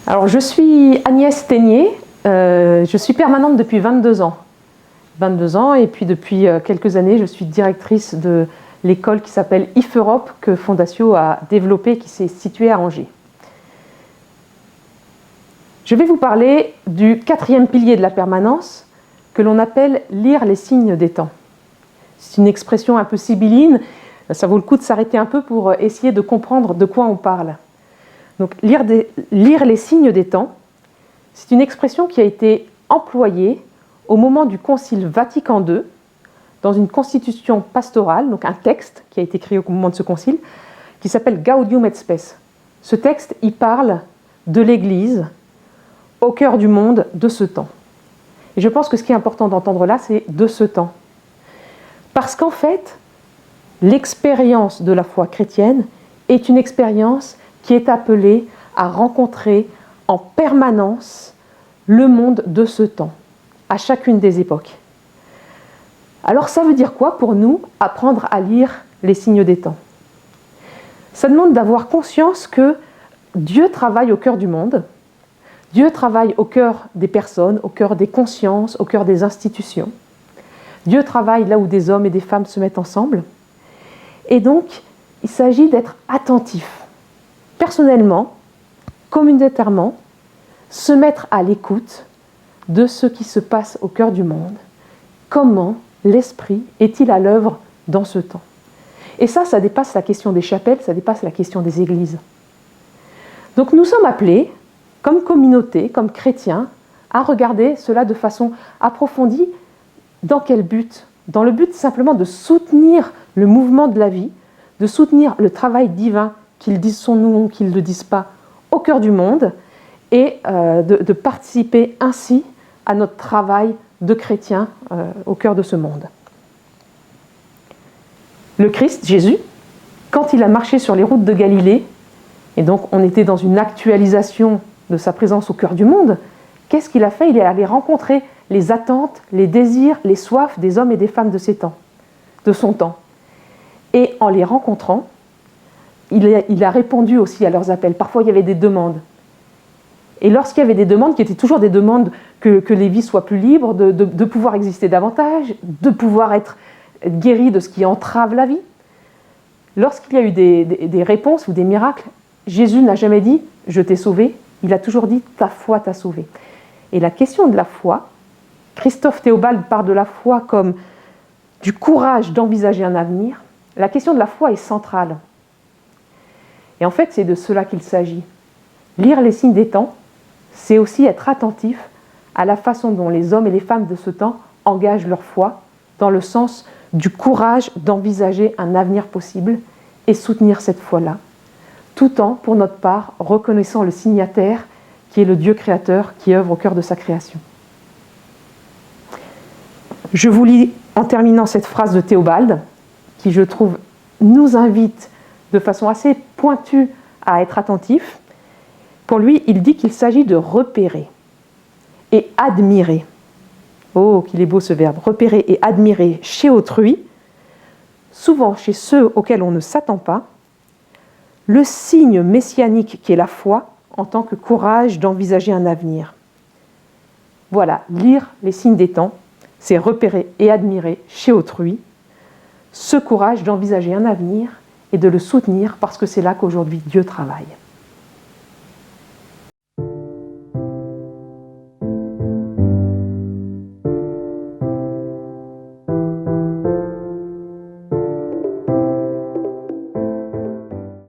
Alors, je suis Agnès Ténier, je suis permanente depuis 22 ans. 22 ans, et puis depuis quelques années, je suis directrice de l'école qui s'appelle IF Europe, que Fondatio a développée, qui s'est située à Angers. Je vais vous parler du 4e pilier de la permanence, que l'on appelle lire les signes des temps. C'est une expression un peu sibylline, ça vaut le coup de s'arrêter un peu pour essayer de comprendre de quoi on parle. Donc, lire les signes des temps, c'est une expression qui a été employée au moment du Concile Vatican II, dans une constitution pastorale, donc un texte qui a été écrit au moment de ce concile, qui s'appelle Gaudium et Spes. Ce texte, il parle de l'Église au cœur du monde de ce temps. Et je pense que ce qui est important d'entendre là, c'est de ce temps. Parce qu'en fait, l'expérience de la foi chrétienne est une expérience qui est appelée à rencontrer en permanence le monde de ce temps, à chacune des époques. Alors ça veut dire quoi pour nous, apprendre à lire les signes des temps? Ça demande d'avoir conscience que Dieu travaille au cœur du monde, Dieu travaille au cœur des personnes, au cœur des consciences, au cœur des institutions. Dieu travaille là où des hommes et des femmes se mettent ensemble. Et donc, il s'agit d'être attentif, personnellement, communautairement, se mettre à l'écoute de ce qui se passe au cœur du monde. Comment l'Esprit est-il à l'œuvre dans ce temps? Et ça dépasse la question des chapelles, ça dépasse la question des églises. Donc nous sommes appelés, comme communauté, comme chrétiens, à regarder cela de façon approfondie. Dans quel but? Dans le but simplement de soutenir le mouvement de la vie, de soutenir le travail divin, qu'ils disent son nom ou qu'ils ne le disent pas, au cœur du monde, et de participer ainsi à notre travail de chrétiens au cœur de ce monde. Le Christ, Jésus, quand il a marché sur les routes de Galilée, et donc on était dans une actualisation de sa présence au cœur du monde, qu'est-ce qu'il a fait? Il est allé rencontrer les attentes, les désirs, les soifs des hommes et des femmes de son temps. Et en les rencontrant, il a répondu aussi à leurs appels. Parfois, il y avait des demandes. Et lorsqu'il y avait des demandes, qui étaient toujours des demandes que les vies soient plus libres, de pouvoir exister davantage, de pouvoir être guéris de ce qui entrave la vie, lorsqu'il y a eu des réponses ou des miracles, Jésus n'a jamais dit « je t'ai sauvé », il a toujours dit « ta foi t'a sauvé ». Et la question de la foi, Christophe Théobald parle de la foi comme du courage d'envisager un avenir. La question de la foi est centrale. Et en fait, c'est de cela qu'il s'agit. Lire les signes des temps, c'est aussi être attentif à la façon dont les hommes et les femmes de ce temps engagent leur foi, dans le sens du courage d'envisager un avenir possible et soutenir cette foi-là, tout en, pour notre part, reconnaissant le signataire qui est le Dieu créateur qui œuvre au cœur de sa création. Je vous lis en terminant cette phrase de Théobald, qui je trouve nous invite de façon assez pointue à être attentif. Pour lui, il dit qu'il s'agit de repérer et admirer. Oh, qu'il est beau ce verbe, repérer et admirer chez autrui, souvent chez ceux auxquels on ne s'attend pas, le signe messianique qui est la foi en tant que courage d'envisager un avenir. Voilà, lire les signes des temps, c'est repérer et admirer chez autrui ce courage d'envisager un avenir et de le soutenir parce que c'est là qu'aujourd'hui Dieu travaille.